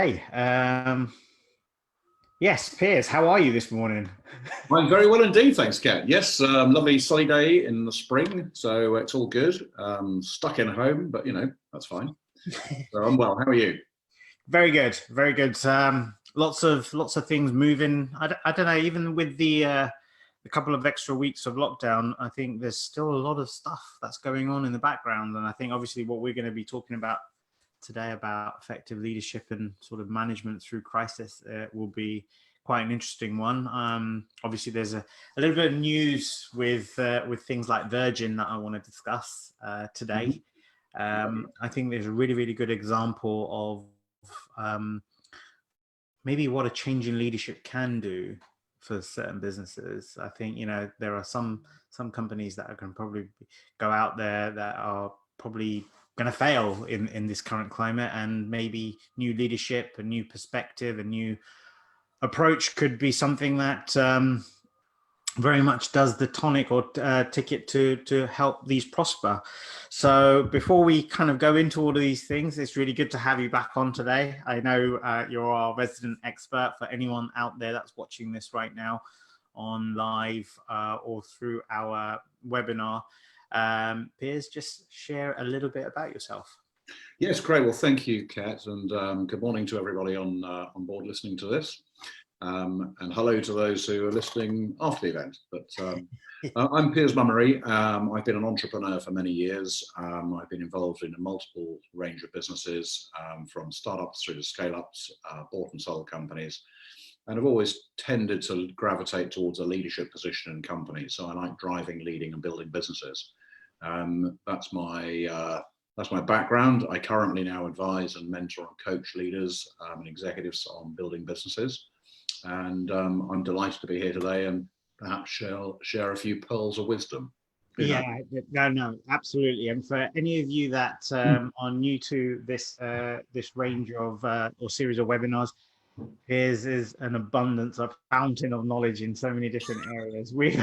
Hey, yes, Piers, how are you this morning? I'm very well indeed, thanks, Kat. Yes, lovely sunny day in the spring, so it's all good. Stuck in home, but that's fine. So I'm well. How are you? Very good, very good. Lots of things moving. I don't know. Even with the couple of extra weeks of lockdown, I think there's still a lot of stuff that's going on in the background, and I think obviously what we're going to be talking about today about effective leadership and sort of management through crisis will be quite an interesting one. Obviously, there's a little bit of news with things like Virgin that I want to discuss today. I think there's a really good example of maybe what a change in leadership can do for certain businesses. I think there are some companies that can probably go out there that are probably going to fail in this current climate, and maybe new leadership, a new perspective, a new approach could be something that very much does the tonic or ticket to help these prosper. So before we kind of go into all of these things, it's really good to have you back on today. I know you're our resident expert. For anyone out there that's watching this right now on live or through our webinar, Piers, just share a little bit about yourself. Yes, great. Well, thank you, Kat, and good morning to everybody on board listening to this. And hello to those who are listening after the event. But I'm Piers Mummery. I've been an entrepreneur for many years. I've been involved in a multiple range of businesses, from startups through to scale-ups, bought and sold companies. And I've always tended to gravitate towards a leadership position in companies. So I like driving, leading and building businesses. That's my background. I currently now advise and mentor and coach leaders and executives on building businesses. And I'm delighted to be here today and perhaps share a few pearls of wisdom. Yeah, no, absolutely. And for any of you that are new to this range of or series of webinars, Piers is an abundance, a fountain of knowledge in so many different areas. We've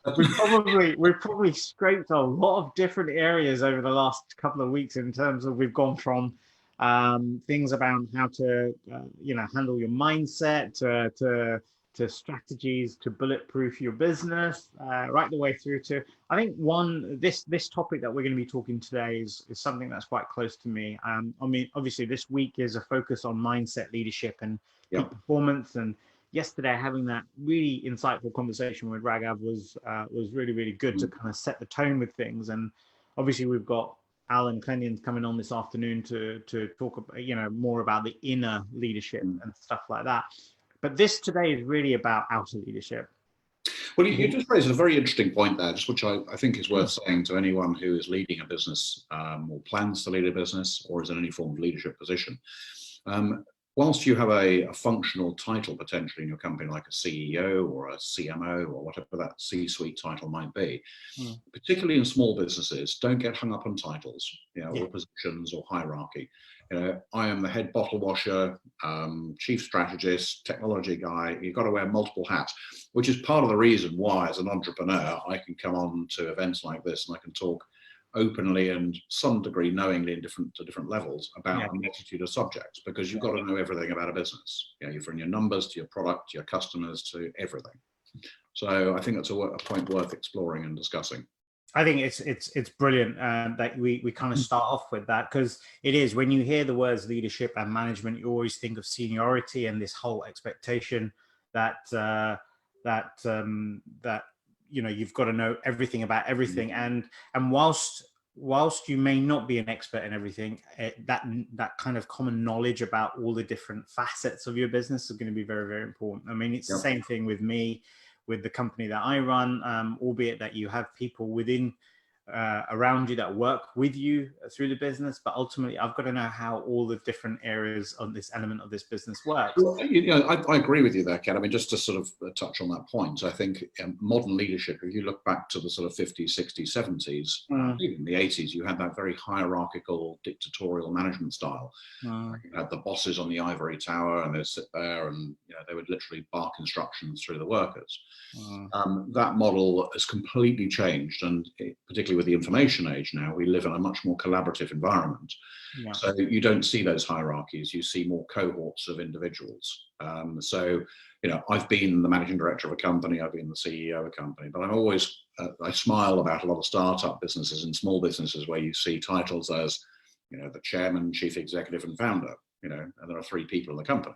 probably scraped a lot of different areas over the last couple of weeks, in terms of we've gone from things about how to handle your mindset to strategies to bulletproof your business, right the way through to, I think, this topic that we're going to be talking today is something that's quite close to me. I mean, obviously this week is a focus on mindset, leadership and peak performance, and yesterday having that really insightful conversation with Raghav was really good to kind of set the tone with things. And obviously we've got Alan Clennions coming on this afternoon to talk about, more about the inner leadership and stuff like that. But this today is really about outer leadership. Well, you just raised a very interesting point there, just which I think is worth saying to anyone who is leading a business or plans to lead a business or is in any form of leadership position. Whilst you have a functional title potentially in your company, like a CEO or a CMO or whatever that C-suite title might be, particularly in small businesses, don't get hung up on titles, or positions or hierarchy. I am the head bottle washer, chief strategist, technology guy. You've got to wear multiple hats, which is part of the reason why, as an entrepreneur, I can come on to events like this and I can talk openly and some degree knowingly to different levels about a multitude of subjects, because you've got to know everything about a business, from your numbers to your product to your customers to everything. So I think that's a point worth exploring and discussing. I think it's brilliant that we kind of start off with that, because it is, when you hear the words leadership and management, you always think of seniority and this whole expectation that you've got to know everything about everything. And whilst you may not be an expert in everything, that kind of common knowledge about all the different facets of your business is going to be very important. I mean, it's the same thing with me, with the company that I run, albeit that you have people within around you that work with you through the business, but ultimately I've got to know how all the different areas of this element of this business works. Well, I agree with you there, Ken. I mean, just to sort of touch on that point, I think modern leadership, if you look back to the sort of 50s, 60s, 70s, even the 80s, you had that very hierarchical, dictatorial management style. You had the bosses on the ivory tower, and they'd sit there and they would literally bark instructions through the workers. That model has completely changed, and particularly with the information age now, we live in a much more collaborative environment. Yeah. So you don't see those hierarchies, you see more cohorts of individuals. So, you know, I've been the managing director of a company, I've been the CEO of a company, but I'm always, I smile about a lot of startup businesses and small businesses where you see titles as, you know, the chairman, chief executive and founder, you know, and there are 3 people in the company.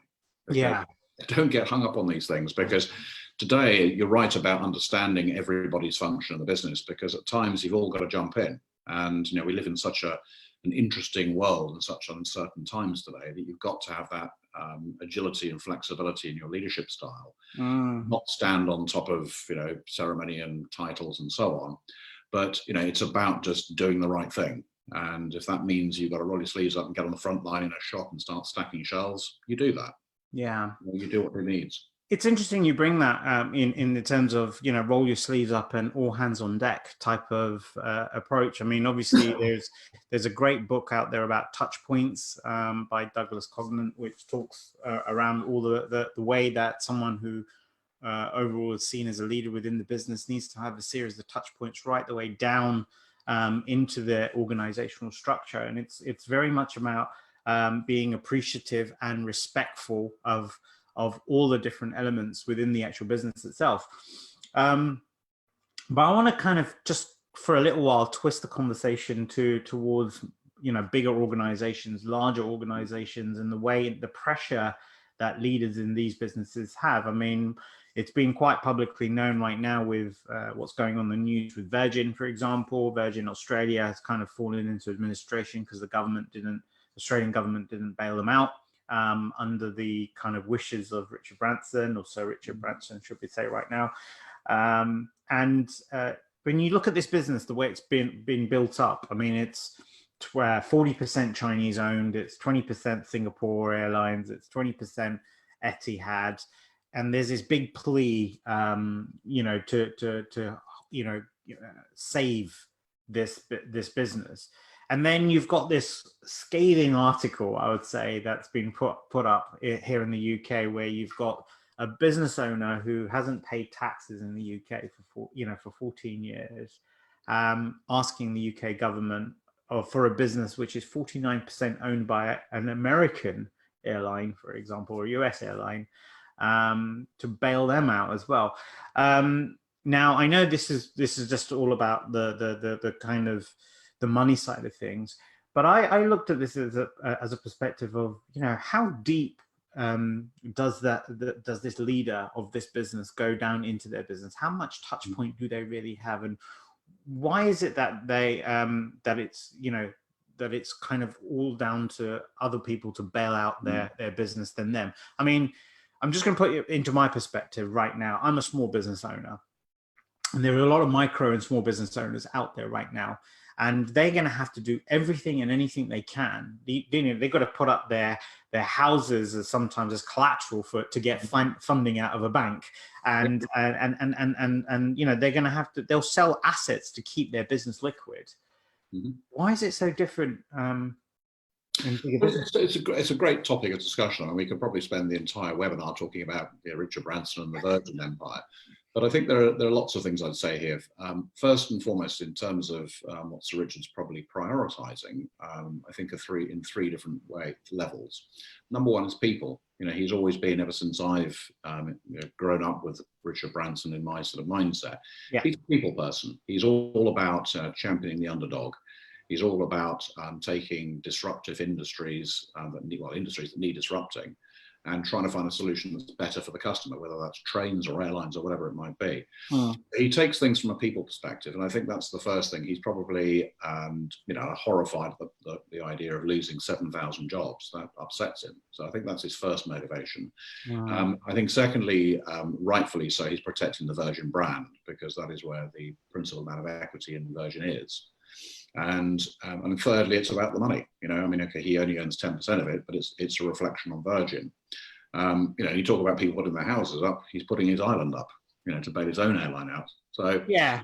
Yeah. Don't get hung up on these things, because today you're right about understanding everybody's function in the business, because at times you've all got to jump in. And, you know, we live in such an interesting world and such uncertain times today that you've got to have that agility and flexibility in your leadership style, not stand on top of, you know, ceremony and titles and so on. But, you know, it's about just doing the right thing. And if that means you've got to roll your sleeves up and get on the front line in a shop and start stacking shelves, you do that. Yeah. You do what it needs. It's interesting you bring that in the terms of, you know, roll your sleeves up and all hands on deck type of approach. I mean, obviously there's a great book out there about touch points by Douglas Cognant, which talks around all the way that someone who overall is seen as a leader within the business needs to have a series of touch points right the way down into their organizational structure. And it's very much about being appreciative and respectful of all the different elements within the actual business itself. But I want to kind of just for a little while twist the conversation towards, you know, bigger organizations, larger organizations, and the pressure that leaders in these businesses have. I mean, it's been quite publicly known right now with what's going on in the news with Virgin, for example. Virgin Australia has kind of fallen into administration because the Australian government didn't bail them out under the kind of wishes of Richard Branson, or Sir Richard Branson, should we say right now. When you look at this business, the way it's been built up, I mean, it's 40% Chinese owned, it's 20% Singapore Airlines, it's 20% Etihad, and there's this big plea, you know, to you know, save this business. And then you've got this scathing article, I would say, that's been put up here in the UK, where you've got a business owner who hasn't paid taxes in the UK for 14 years, asking the UK government for a business which is 49% owned by an American airline, for example, or a US airline, to bail them out as well. Now, I know this is just all about the kind of the money side of things, but I looked at this as a perspective of, you know, how deep does this leader of this business go down into their business? How much touch point do they really have, and why is it that they that it's kind of all down to other people to bail out their business than them? I mean, I'm just going to put it into my perspective right now. I'm a small business owner, and there are a lot of micro and small business owners out there right now, and they're going to have to do everything and anything they can. They've got to put up their houses sometimes as collateral to get funding out of a bank, and you know, they're going to have to. They'll sell assets to keep their business liquid. Why is it so different? It's a great topic of discussion. I mean, we could probably spend the entire webinar talking about, you know, Richard Branson and the Virgin Empire. But I think there are lots of things I'd say here. First and foremost, in terms of what Sir Richard's probably prioritising, I think in three different levels. Number one is people. You know, he's always been, ever since I've grown up with Richard Branson in my sort of mindset. Yeah. He's a people person. He's all about championing the underdog. He's all about taking disruptive industries, industries that need disrupting, and trying to find a solution that's better for the customer, whether that's trains or airlines or whatever it might be. He takes things from a people perspective, and I think that's the first thing. He's probably, horrified at the idea of losing 7,000 jobs. That upsets him. So I think that's his first motivation. I think secondly, rightfully so, he's protecting the Virgin brand, because that is where the principal amount of equity in Virgin is. And thirdly, it's about the money. You know, I mean, okay, he only earns 10% of it, but it's a reflection on Virgin. You know, you talk about people putting their houses up, he's putting his island up, you know, to bail his own airline out. So, yeah,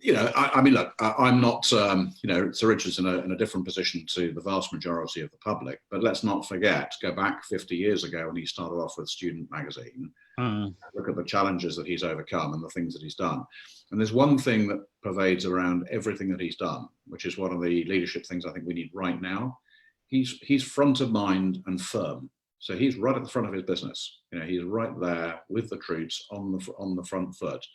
you know, I mean, look, I'm not, you know, Sir Richard's in a different position to the vast majority of the public, but let's not forget, go back 50 years ago when he started off with Student magazine. Mm. Look at the challenges that he's overcome and the things that he's done. And there's one thing that pervades around everything that he's done, which is one of the leadership things I think we need right now. He's front of mind and firm. So he's right at the front of his business. You know, he's right there with the troops on the front foot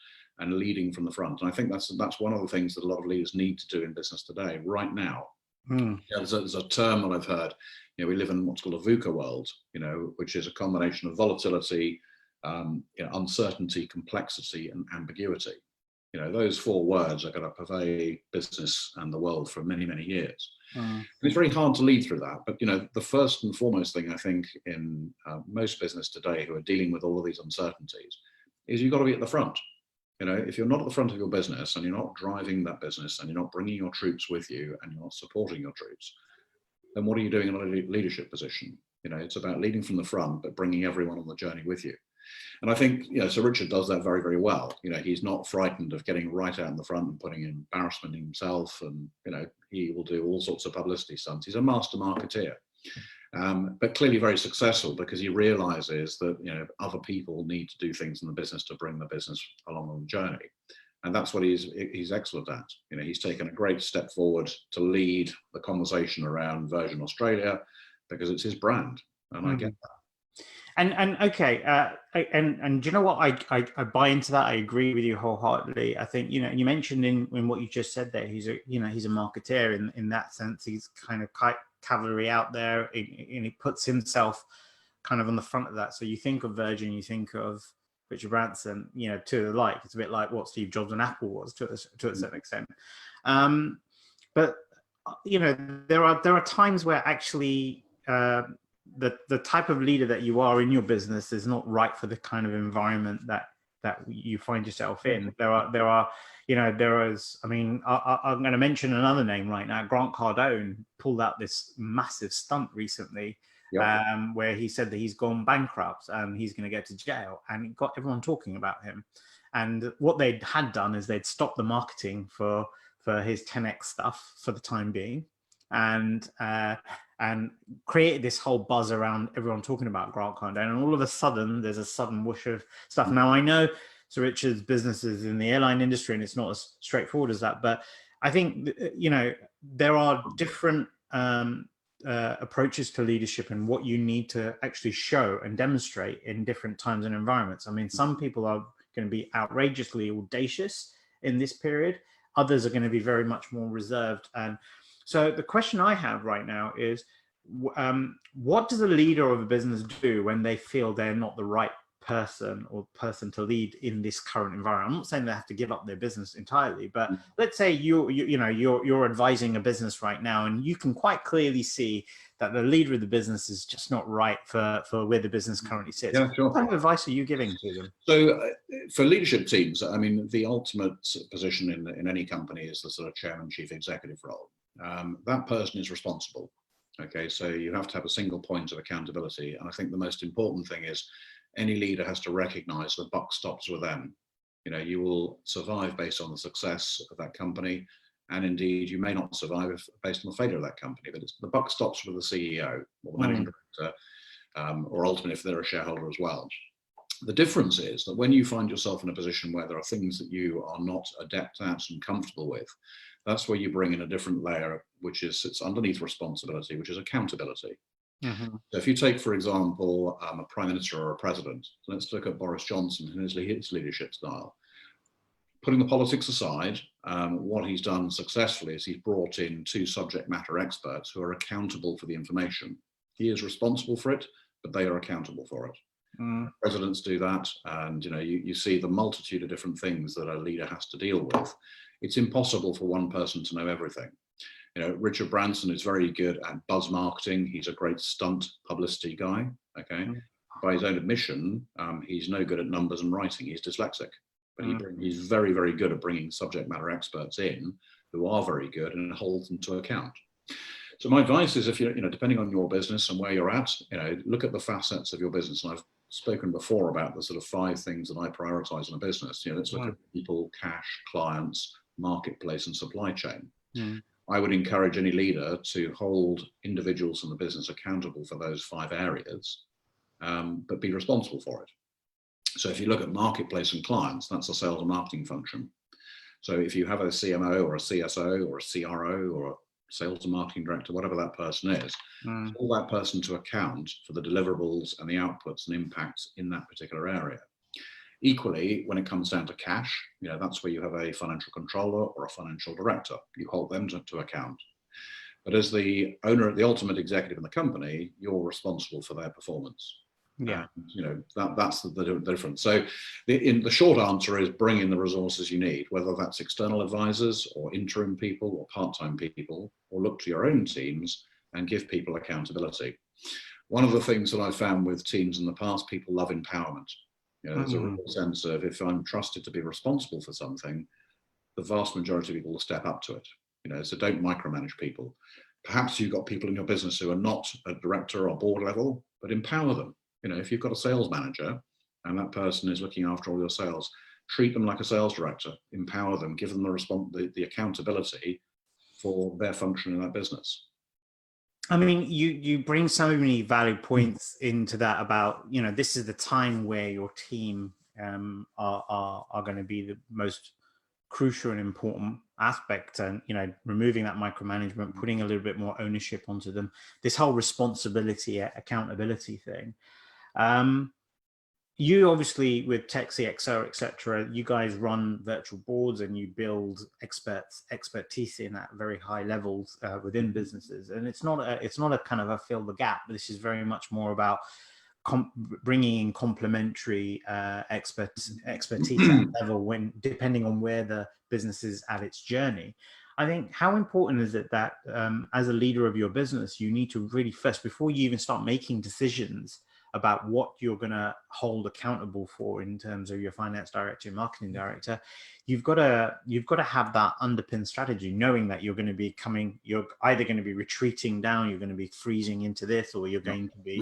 and leading from the front. And I think that's one of the things that a lot of leaders need to do in business today, right now. Mm. You know, there's a term that I've heard. You know, we live in what's called a VUCA world. You know, which is a combination of volatility, you know, uncertainty, complexity, and ambiguity. You know, those four words are going to pervade business and the world for many, many years. And it's very hard to lead through that. But, you know, the first and foremost thing I think in most business today who are dealing with all of these uncertainties is you've got to be at the front. You know, if you're not at the front of your business and you're not driving that business and you're not bringing your troops with you and you're not supporting your troops, then what are you doing in a leadership position? You know, it's about leading from the front, but bringing everyone on the journey with you. And I think, you know, Sir Richard does that very, very well. You know, he's not frightened of getting right out in the front and putting embarrassment in himself. And, you know, he will do all sorts of publicity stunts. He's a master marketeer, but clearly very successful because he realizes that, you know, other people need to do things in the business to bring the business along on the journey. And that's what he's excellent at. You know, he's taken a great step forward to lead the conversation around Virgin Australia because it's his brand. And I get that. And okay, and do you know what? I buy into that. I agree with you wholeheartedly. I think, you know, you mentioned in what you just said there, he's a marketeer in that sense. He's kind of cavalry out there, and he puts himself kind of on the front of that. So you think of Virgin, you think of Richard Branson, you know, to the like. It's a bit like what Steve Jobs and Apple was to a certain extent. But you know, there are times where actually the type of leader that you are in your business is not right for the kind of environment that you find yourself in. There are, you know, I mean, I'm going to mention another name right now. Grant Cardone pulled out this massive stunt recently, where he said that he's gone bankrupt and he's going to go to jail, and it got everyone talking about him. And what they had done is they'd stopped the marketing for his 10x stuff for the time being, and created this whole buzz around everyone talking about Grant Cardone. And all of a sudden, there's a sudden whoosh of stuff. Now, I know Sir Richard's business is in the airline industry, and it's not as straightforward as that. But I think, you know, there are different approaches to leadership and what you need to actually show and demonstrate in different times and environments. I mean, some people are going to be outrageously audacious in this period. Others are going to be very much more reserved. And so the question I have right now is, what does a leader of a business do when they feel they're not the right person to lead in this current environment? I'm not saying they have to give up their business entirely, but let's say you're advising a business right now, and you can quite clearly see that the leader of the business is just not right for where the business currently sits. Yeah, sure. What kind of advice are you giving to them? So for leadership teams, I mean, the ultimate position in any company is the sort of chairman, chief executive role. That person is responsible. Okay, so you have to have a single point of accountability. And I think the most important thing is any leader has to recognize the buck stops with them. You know, you will survive based on the success of that company. And indeed, you may not survive based on the failure of that company, but the buck stops with the CEO or the managing director, or ultimately if they're a shareholder as well. The difference is that when you find yourself in a position where there are things that you are not adept at and comfortable with, that's where you bring in a different layer, which sits underneath responsibility, which is accountability. So if you take, for example, a prime minister or a president, let's look at Boris Johnson and his leadership style. Putting the politics aside, what he's done successfully is he's brought in 2 subject matter experts who are accountable for the information. He is responsible for it, but they are accountable for it. Presidents do that, and you see the multitude of different things that a leader has to deal with. It's impossible for one person to know everything. Richard Branson is very good at buzz marketing. He's a great stunt publicity guy. Okay, by his own admission, he's no good at numbers and writing. He's dyslexic, but he's very, very good at bringing subject matter experts in who are very good and hold them to account. So my advice is, if depending on your business and where you're at, look at the facets of your business. And I've spoken before about the sort of 5 things that I prioritize in a business. Let's look at people, cash, clients, marketplace, and supply chain. I would encourage any leader to hold individuals in the business accountable for those 5 areas, but be responsible for it. So if you look at marketplace and clients, that's a sales and marketing function. So if you have a CMO or a CSO or a CRO or a sales and marketing director, whatever that person is, hold that person to account for the deliverables and the outputs and impacts in that particular area. Equally, when it comes down to cash, that's where you have a financial controller or a financial director. You hold them to account. But as the owner, the ultimate executive in the company, you're responsible for their performance. Yeah. That's the difference. So the short answer is bring in the resources you need, whether that's external advisors or interim people or part-time people, or look to your own teams and give people accountability. One of the things that I've found with teams in the past, people love empowerment. There's a real sense of, if I'm trusted to be responsible for something, the vast majority of people will step up to it. So don't micromanage people. Perhaps you've got people in your business who are not at director or board level, but empower them. If you've got a sales manager and that person is looking after all your sales, treat them like a sales director, empower them, give them the accountability for their function in that business. I mean, you bring so many valid points into that about, this is the time where your team are going to be the most crucial and important aspect, and removing that micromanagement, putting a little bit more ownership onto them, this whole responsibility, accountability thing. You obviously, with TechCXO, etc., you guys run virtual boards and you build expertise in at very high levels within businesses. And it's not a kind of a fill the gap. This is very much more about bringing in complementary expertise at level depending on where the business is at its journey. I think, how important is it that as a leader of your business, you need to really first, before you even start making decisions about what you're going to hold accountable for in terms of your finance director, your marketing director, you've got to have that underpin strategy, knowing that you're either going to be retreating down, you're going to be freezing into this, or you're going to be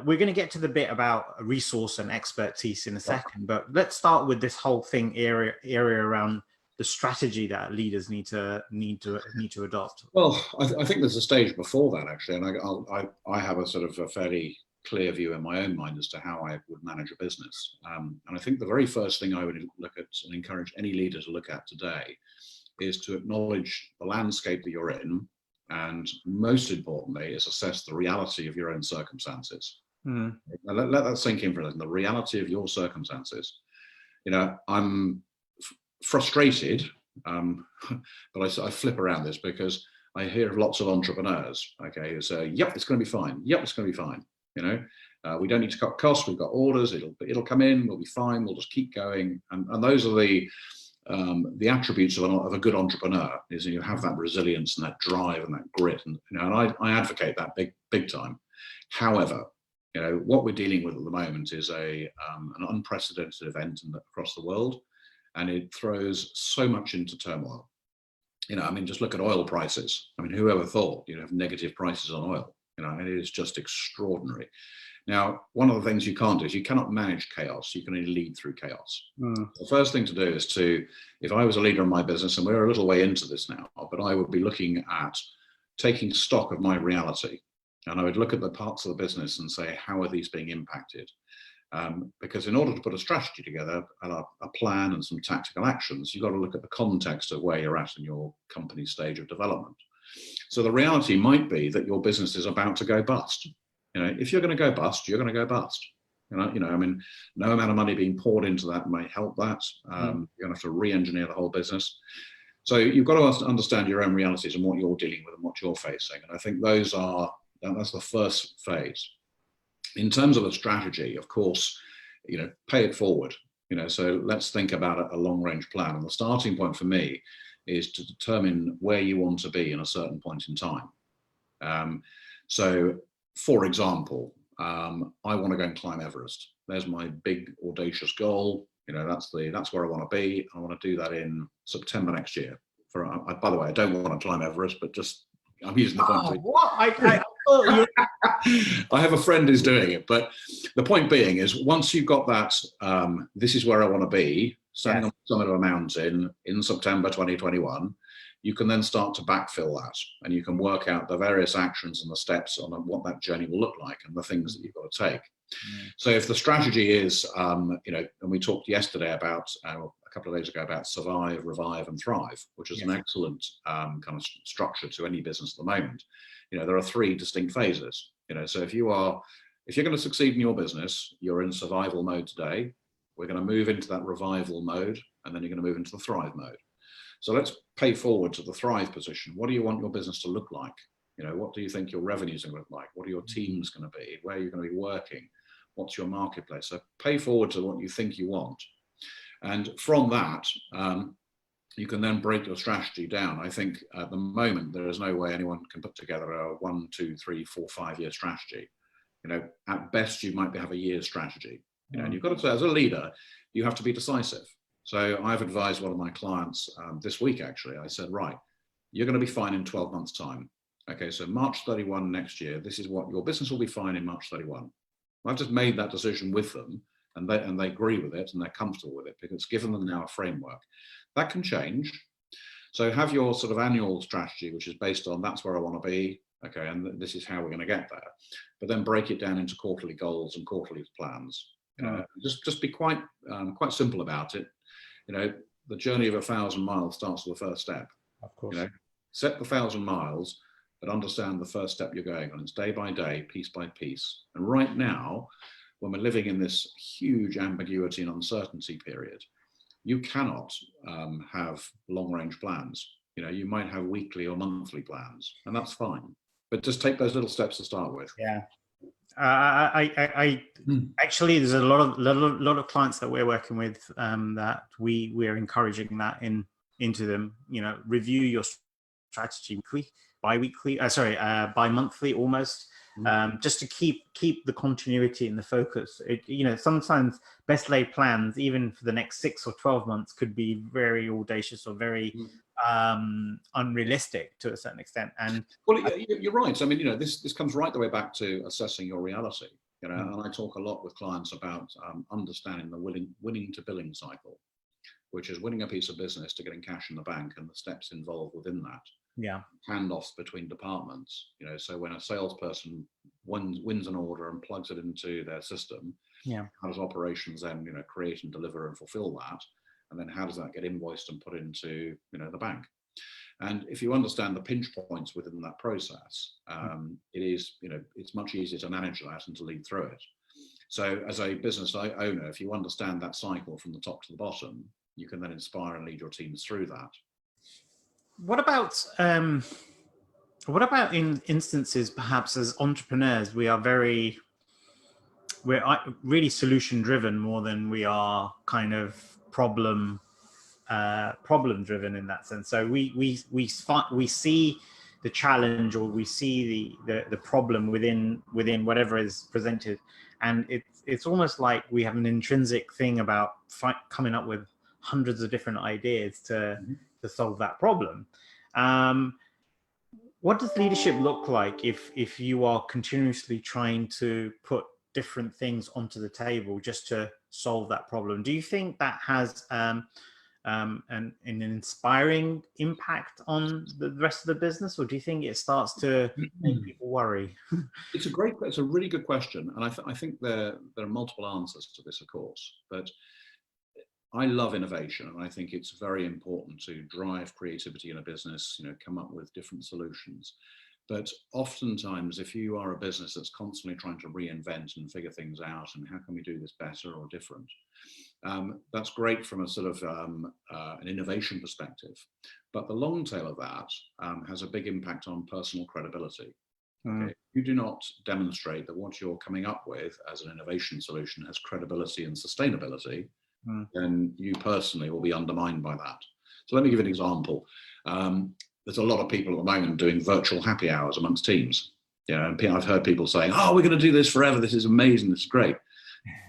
we're going to get to the bit about resource and expertise in a second, but let's start with this whole thing area around the strategy that leaders need to adopt. Well, I think there's a stage before that, actually, and I have a sort of a fairly clear view in my own mind as to how I would manage a business. And I think the very first thing I would look at and encourage any leader to look at today is to acknowledge the landscape that you're in, and most importantly is assess the reality of your own circumstances. Now, let that sink in for a second, the reality of your circumstances. I'm frustrated, but I flip around this because I hear of lots of entrepreneurs, okay, who say, yep, it's going to be fine. Yep, it's going to be fine. We don't need to cut costs. We've got orders. It'll come in. We'll be fine. We'll just keep going. And those are the attributes of a good entrepreneur, is you have that resilience and that drive and that grit. And I advocate that big time. However, what we're dealing with at the moment is an unprecedented event across the world, and it throws so much into turmoil. Just look at oil prices. Whoever thought you'd have negative prices on oil? It is just extraordinary. Now, one of the things you can't do is you cannot manage chaos. You can only lead through chaos. The first thing to do is if I was a leader in my business, and we're a little way into this now, but I would be looking at taking stock of my reality. And I would look at the parts of the business and say, how are these being impacted? Because in order to put a strategy together and a plan and some tactical actions, you've got to look at the context of where you're at in your company's stage of development. So the reality might be that your business is about to go bust. If you're going to go bust, you're going to go bust. No amount of money being poured into that may help that. You're going to have to re-engineer the whole business. So you've got to understand your own realities and what you're dealing with and what you're facing. And I think that's the first phase. In terms of a strategy, of course, pay it forward. So let's think about a long-range plan. And the starting point for me is to determine where you want to be in a certain point in time. So, for example, I want to go and climb Everest. There's my big audacious goal. That's where I want to be. I want to do that in September next year. By the way, I don't want to climb Everest, but just I'm using the point. What? I have a friend who's doing it, but the point being is, once you've got that, this is where I want to be, standing on the summit of a mountain in September 2021, you can then start to backfill that, and you can work out the various actions and the steps on what that journey will look like and the things that you've got to take. So if the strategy is, you know, and we talked yesterday about, a couple of days ago, about survive, revive, and thrive, which is an excellent kind of structure to any business at the moment. You know, there are 3 distinct phases. You know, so if you're going to succeed in your business, you're in survival mode today. We're going to move into that revival mode, and then you're going to move into the thrive mode. So let's pay forward to the thrive position. What do you want your business to look like? You know, what do you think your revenues are going to look like? What are your teams going to be? Where are you going to be working? What's your marketplace? So pay forward to what you think you want. And from that, you can then break your strategy down. I think at the moment, there is no way anyone can put together a 1, 2, 3, 4, 5-year strategy. You know, at best, you might have a year's strategy. You know, and you've got to say, as a leader, you have to be decisive. So I've advised one of my clients this week, actually. I said, right, you're going to be fine in 12 months' time. Okay, so March 31 next year, this is what your business will be fine in March 31. I've just made that decision with them, and they agree with it, and they're comfortable with it, because it's given them now a framework. That can change. So have your sort of annual strategy, which is based on that's where I want to be, okay, and this is how we're going to get there. But then break it down into quarterly goals and quarterly plans. You know, just be quite simple about it. You know, the journey of 1,000 miles starts with the first step. Of course. You know, set the 1,000 miles, but understand the first step you're going on. It's day by day, piece by piece. And right now, when we're living in this huge ambiguity and uncertainty period, you cannot have long-range plans. You know, you might have weekly or monthly plans, and that's fine. But just take those little steps to start with. Yeah. Actually, there's a lot of clients that we're working with that we are encouraging that into them. You know, review your strategy weekly, bi-monthly almost, just to keep the continuity and the focus. You know, sometimes best laid plans, even for the next 6 or 12 months, could be very audacious or very unrealistic to a certain extent. And well, you're right. I mean, you know, this comes right the way back to assessing your reality. You know, and I talk a lot with clients about understanding the winning to billing cycle, which is winning a piece of business to getting cash in the bank and the steps involved within that. Yeah. Handoffs between departments. You know, so when a salesperson wins an order and plugs it into their system, how does operations then, you know, create and deliver and fulfill that? And then how does that get invoiced and put into, you know, the bank? And if you understand the pinch points within that process, it is, you know, it's much easier to manage that and to lead through it. So as a business owner, if you understand that cycle from the top to the bottom, you can then inspire and lead your teams through that. What about in instances, perhaps as entrepreneurs, we're really solution driven more than we are kind of problem driven in that sense. So we see the challenge, or we see the problem within whatever is presented, and it's almost like we have an intrinsic thing about coming up with hundreds of different ideas to solve that problem. What does leadership look like if you are continuously trying to put different things onto the table just to solve that problem? Do you think that has an inspiring impact on the rest of the business, or do you think it starts to make people worry? It's a really good question, and I think there are multiple answers to this, of course. But I love innovation, and I think it's very important to drive creativity in a business. You know, come up with different solutions. But oftentimes, if you are a business that's constantly trying to reinvent and figure things out, and how can we do this better or different, that's great from a sort of an innovation perspective. But the long tail of that has a big impact on personal credibility. Okay? If you do not demonstrate that what you're coming up with as an innovation solution has credibility and sustainability, then you personally will be undermined by that. So let me give you an example. There's a lot of people at the moment doing virtual happy hours amongst teams. You know, and I've heard people saying, "Oh, we're going to do this forever. This is amazing. This is great."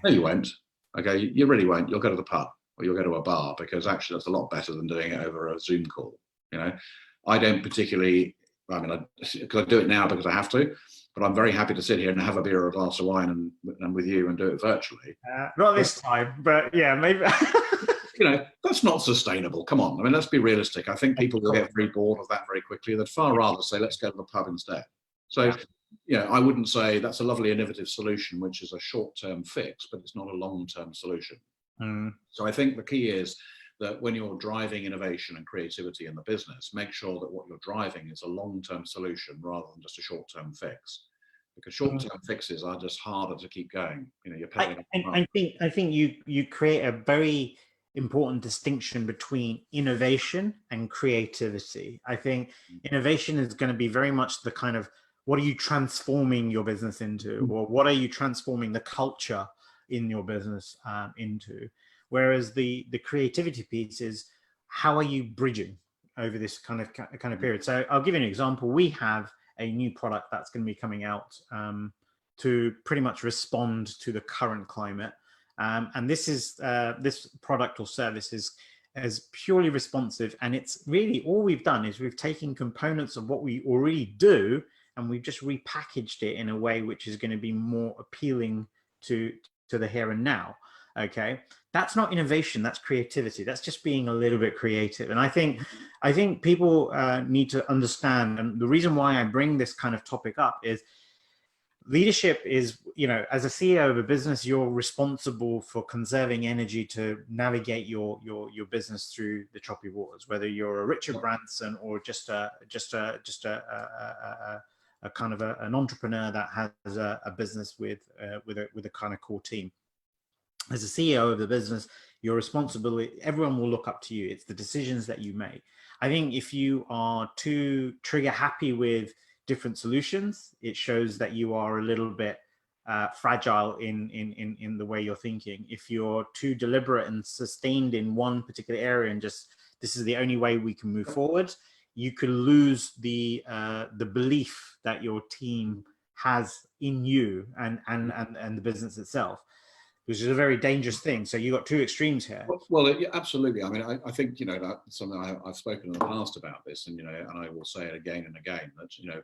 No, you won't. Okay, you really won't. You'll go to the pub or you'll go to a bar, because actually that's a lot better than doing it over a Zoom call. You know, I don't particularly. I mean, because I do it now because I have to. But I'm very happy to sit here and have a beer or a glass of wine and with you and do it virtually. Not this time, but yeah, maybe. You know, that's not sustainable. Come on. I mean, let's be realistic. I think people will get very bored of that very quickly. They'd far rather say, let's go to the pub instead. So I wouldn't say that's a lovely innovative solution, which is a short-term fix, but it's not a long-term solution. So I think the key is that when you're driving innovation and creativity in the business, make sure that what you're driving is a long-term solution rather than just a short-term fix. Because short-term fixes are just harder to keep going. You're pedaling. I think you create a very important distinction between innovation and creativity. I think innovation is going to be very much the kind of, what are you transforming your business into, or what are you transforming the culture in your business into? Whereas the creativity piece is, how are you bridging over this kind of period? So I'll give you an example. We have a new product that's going to be coming out to pretty much respond to the current climate. And this product or service is purely responsive. And it's really, all we've done is we've taken components of what we already do, and we've just repackaged it in a way which is going to be more appealing to the here and now. Okay, that's not innovation, that's creativity. That's just being a little bit creative. And I think people need to understand, and the reason why I bring this kind of topic up is, leadership is, as a CEO of a business, you're responsible for conserving energy to navigate your business through the choppy waters, whether you're a Richard Branson or just a kind of an entrepreneur that has a business with a kind of core team. As a CEO of the business, your responsibility, everyone will look up to you. It's the decisions that you make. I think if you are too trigger happy with different solutions, it shows that you are a little bit fragile in the way you're thinking. If you're too deliberate and sustained in one particular area and just, this is the only way we can move forward, you could lose the belief that your team has in you and the business itself, which is a very dangerous thing. So you got two extremes here. Well, yeah, absolutely. I mean, I think, that's something I've spoken in the past about this, and, and I will say it again and again, that,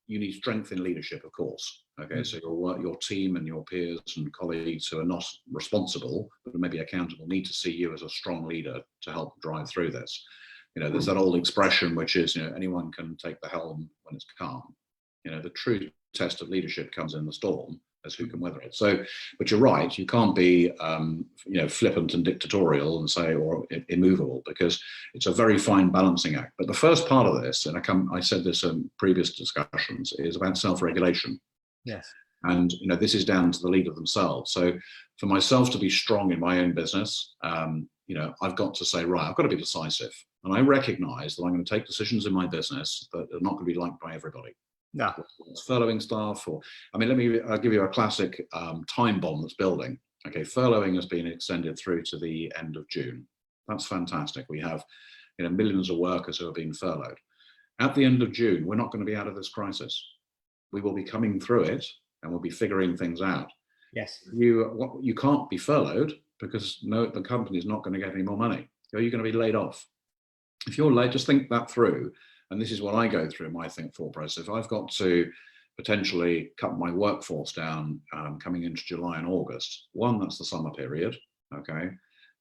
you need strength in leadership, of course. Okay, so your team and your peers and colleagues who are not responsible, but maybe accountable, need to see you as a strong leader to help drive through this. There's that old expression, which is, anyone can take the helm when it's calm. The true test of leadership comes in the storm, as who can weather it. So, but you're right, you can't be, flippant and dictatorial and say, or immovable, because it's a very fine balancing act. But the first part of this, and I said this in previous discussions, is about self-regulation. Yes. And, this is down to the leader themselves. So for myself to be strong in my own business, I've got to say, right, I've got to be decisive. And I recognize that I'm going to take decisions in my business that are not going to be liked by everybody. No. It's furloughing staff, or, I'll give you a classic time bomb that's building. Okay, furloughing has been extended through to the end of June. That's fantastic. We have, millions of workers who are being furloughed. At the end of June, we're not going to be out of this crisis. We will be coming through it, and we'll be figuring things out. Yes. You can't be furloughed because the company is not going to get any more money. You're going to be laid off. If you're late, just think that through. And this is what I go through in my thought process. If I've got to potentially cut my workforce down coming into July and August, one, that's the summer period, okay?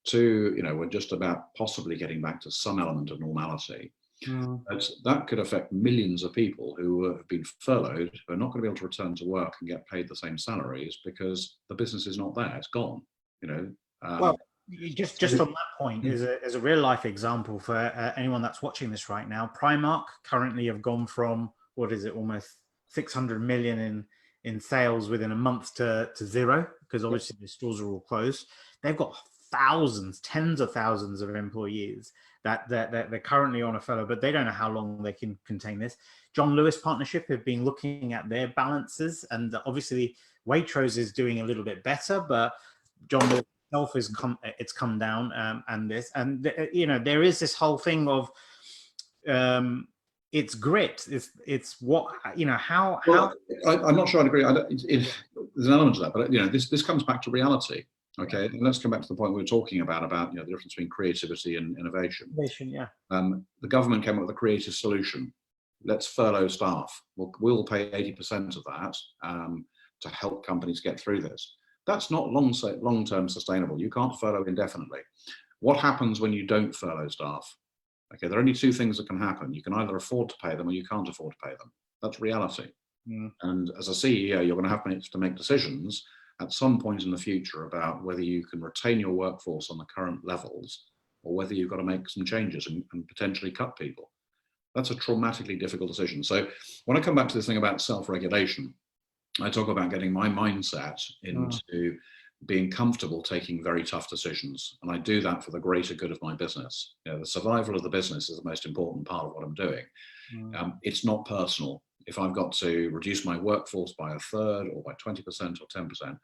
Two, we're just about possibly getting back to some element of normality. That could affect millions of people who have been furloughed, who are not going to be able to return to work and get paid the same salaries because the business is not there, it's gone, Well, just on that point, is a real life example for anyone that's watching this right now. Primark currently have gone from, what is it, almost 600 million in sales within a month to zero, because obviously the stores are all closed. They've got thousands, tens of thousands of employees that they're currently on a furlough, but they don't know how long they can contain this. John Lewis Partnership have been looking at their balances, and obviously Waitrose is doing a little bit better, but John Lewis itself it's come down, and there is this whole thing of it's grit. It's what how. Well, I'm not sure I'd agree. There's an element of that, but this comes back to reality. Okay, and let's come back to the point we were talking about the difference between creativity and innovation. Innovation, yeah. The government came up with a creative solution. Let's furlough staff. We'll pay 80% of that to help companies get through this. That's not long-term sustainable. You can't furlough indefinitely. What happens when you don't furlough staff? Okay, there are only two things that can happen. You can either afford to pay them or you can't afford to pay them. That's reality. And as a CEO, you're going to have to make decisions at some point in the future about whether you can retain your workforce on the current levels or whether you've got to make some changes and potentially cut people. That's a traumatically difficult decision. So when I come back to this thing about self-regulation, I talk about getting my mindset into being comfortable taking very tough decisions. And I do that for the greater good of my business. You know, the survival of the business is the most important part of what I'm doing. It's not personal. If I've got to reduce my workforce by a third or by 20% or 10%,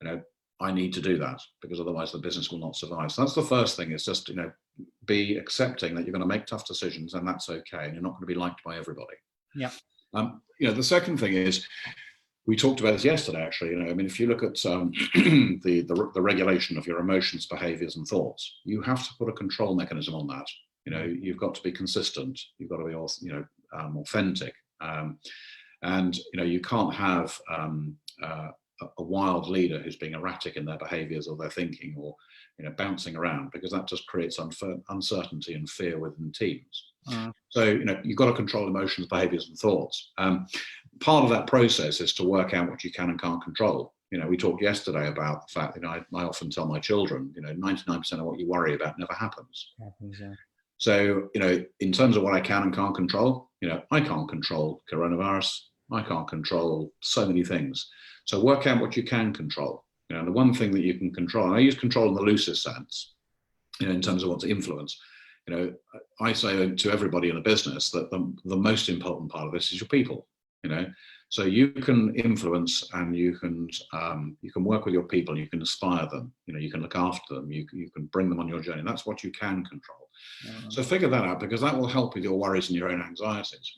you know, I need to do that because otherwise the business will not survive. So that's the first thing, is just, you know, be accepting that you're going to make tough decisions, and that's okay. And you're not going to be liked by everybody. Yeah. You know, the second thing is, we talked about this yesterday, actually. You know, I mean, if you look at the regulation of your emotions, behaviors, and thoughts, you have to put a control mechanism on that. You know, you've got to be consistent. You've got to be, you know, authentic. And you know, you can't have a wild leader who's being erratic in their behaviors or their thinking, or, you know, bouncing around, because that just creates uncertainty and fear within teams. So, you know, you've got to control emotions, behaviors, and thoughts. Part of that process is to work out what you can and can't control. You know, we talked yesterday about the fact that I often tell my children, you know, 99% of what you worry about never happens. So, you know, in terms of what I can and can't control, you know, I can't control coronavirus. I can't control so many things. So work out what you can control. You know, the one thing that you can control, and I use control in the loosest sense, you know, in terms of what to influence. You know, I say to everybody in a business that the most important part of this is your people. You know, so you can influence and you can work with your people, you can inspire them, you know, you can look after them, you can bring them on your journey. That's what you can control. So figure that out, because that will help with your worries and your own anxieties.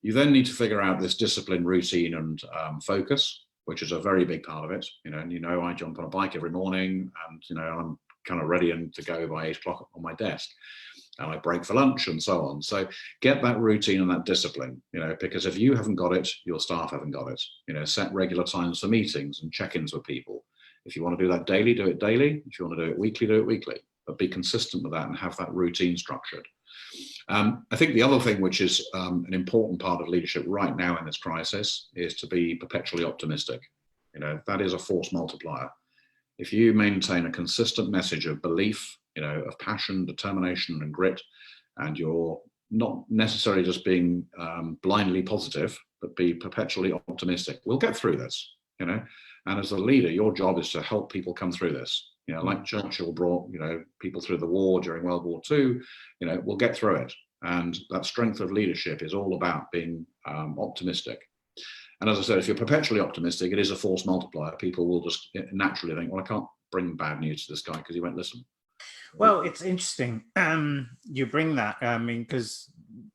You then need to figure out this discipline, routine, and focus, which is a very big part of it. You know, and you know, I jump on a bike every morning, and you know, I'm kind of ready and to go by 8 o'clock on my desk, and I break for lunch and so on. So get that routine and that discipline, you know, because if you haven't got it, your staff haven't got it. You know, set regular times for meetings and check-ins with people. If you want to do that daily, do it daily. If you want to do it weekly, but be consistent with that and have that routine structured. I think the other thing, which is an important part of leadership right now in this crisis, is to be perpetually optimistic. You know, that is a force multiplier. If you maintain a consistent message of belief, you know, of passion, determination, and grit, and you're not necessarily just being blindly positive, but be perpetually optimistic, we'll get through this, you know. And as a leader, your job is to help people come through this. You know, like Churchill brought, you know, people through the war during World War II, you know, we'll get through it. And that strength of leadership is all about being optimistic. And as I said, if you're perpetually optimistic, it is a force multiplier. People will just naturally think, well, I can't bring bad news to this guy because he won't listen. Well, it's interesting you bring that. I mean, because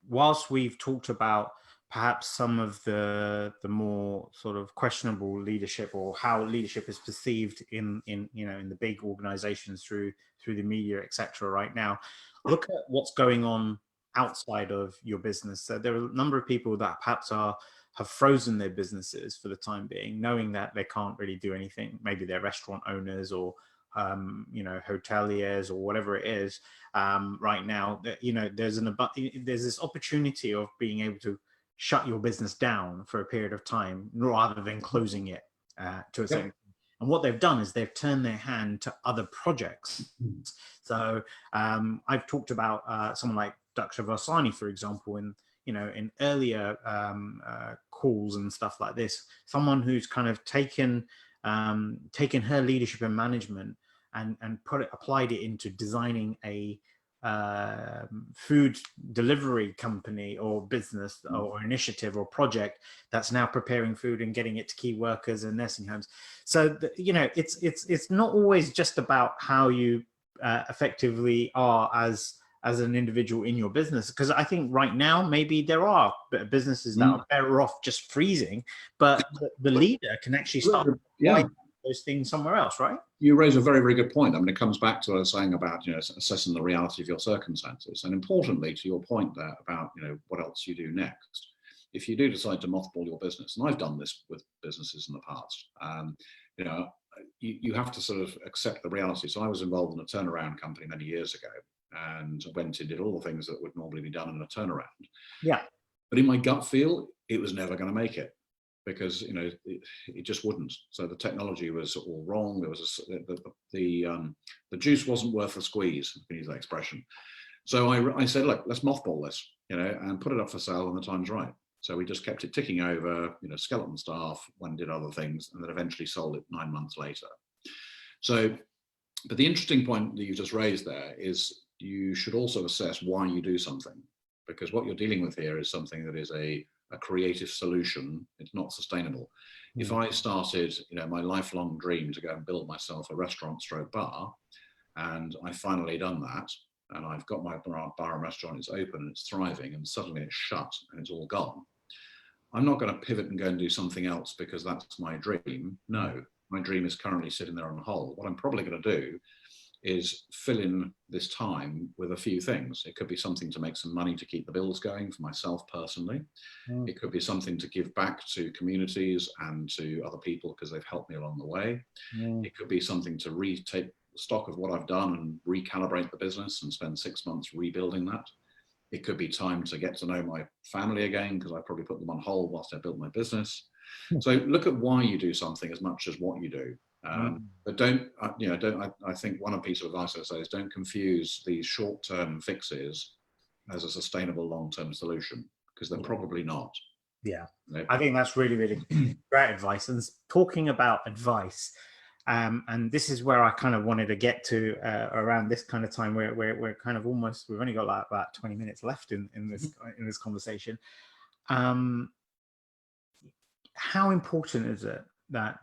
whilst we've talked about perhaps some of the more sort of questionable leadership, or how leadership is perceived in you know, in the big organizations through the media, etc. right now, look at what's going on outside of your business. So there are a number of people that perhaps have frozen their businesses for the time being, knowing that they can't really do anything. Maybe they're restaurant owners, or you know, hoteliers, or whatever it is. Right now, you know, there's this opportunity of being able to shut your business down for a period of time rather than closing it to a certain. And what they've done is they've turned their hand to other projects. So I've talked about someone like Dr. Varsani, for example, in, you know, in earlier calls and stuff like this, someone who's kind of taken her leadership and management and applied it into designing a food delivery company or business or initiative or project that's now preparing food and getting it to key workers and nursing homes. So you know, it's not always just about how you effectively are as an individual in your business, because I think right now maybe there are businesses that are better off just freezing, but the leader can actually start those things somewhere else, right? You raise a very, very good point. I mean, it comes back to what I was saying about, you know, assessing the reality of your circumstances. And importantly, to your point there about, you know, what else you do next. If you do decide to mothball your business, and I've done this with businesses in the past, you know, you have to sort of accept the reality. So I was involved in a turnaround company many years ago, and went and did all the things that would normally be done in a turnaround. Yeah. But in my gut feel, it was never going to make it, because it just wouldn't. So the technology was all wrong. There was the juice wasn't worth the squeeze, if you use that expression. So I said, look, let's mothball this, and put it up for sale when the time's right. So we just kept it ticking over, skeleton staff, one did other things, and then eventually sold it 9 months later. So, but the interesting point that you just raised there is you should also assess why you do something, because what you're dealing with here is something that is a creative solution. It's not sustainable. If I started, my lifelong dream to go and build myself a restaurant stroke bar, and I finally done that, and I've got my bar and restaurant, it's open and it's thriving, and suddenly it's shut and it's all gone, I'm not going to pivot and go and do something else because that's my dream. No, my dream is currently sitting there on hold. What I'm probably going to do is fill in this time with a few things. It could be something to make some money to keep the bills going for myself personally. It could be something to give back to communities and to other people because they've helped me along the way. It could be something to retake stock of what I've done and recalibrate the business and spend 6 months rebuilding that. It could be time to get to know my family again, because I probably put them on hold whilst I built my business. So look at why you do something as much as what you do. But I think one piece of advice I say is don't confuse these short-term fixes as a sustainable long-term solution, because they're probably not. Yeah, I think that's really, really great advice. And talking about advice, and this is where I kind of wanted to get to around this kind of time where we're kind of almost, we've only got like about 20 minutes left in this conversation. How important is it that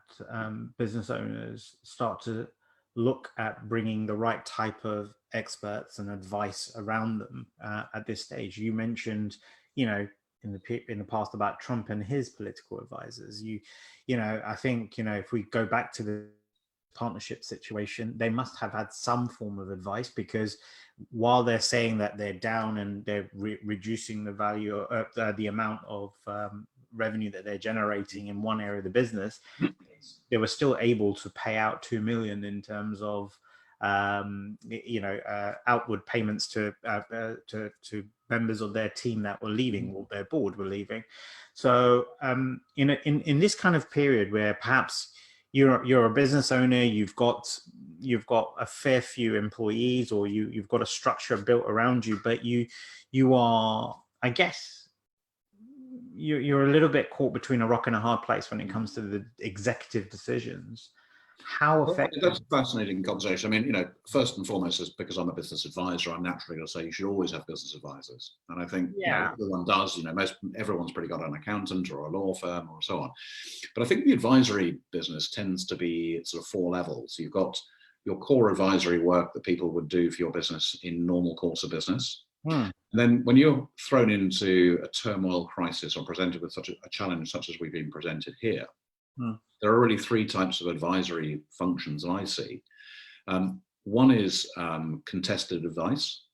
business owners start to look at bringing the right type of experts and advice around them at this stage? You mentioned, in the past about Trump and his political advisors. I think, if we go back to the partnership situation, they must have had some form of advice, because while they're saying that they're down and they're reducing the value of the amount of revenue that they're generating in one area of the business, they were still able to pay out 2 million in terms of outward payments to members of their team that were leaving, or their board were leaving. So in this kind of period where perhaps you're a business owner, you've got a fair few employees, or you've got a structure built around you, but you are, I guess, you're a little bit caught between a rock and a hard place when it comes to the executive decisions. How effective? That's a fascinating conversation. I mean, first and foremost, is because I'm a business advisor, I'm naturally going to say you should always have business advisors. And I think everyone does, everyone's pretty got an accountant or a law firm or so on. But I think the advisory business tends to be sort of 4 levels. You've got your core advisory work that people would do for your business in normal course of business. And then when you're thrown into a turmoil crisis or presented with such a challenge such as we've been presented here, there are really 3 types of advisory functions that I see. One is contested advice,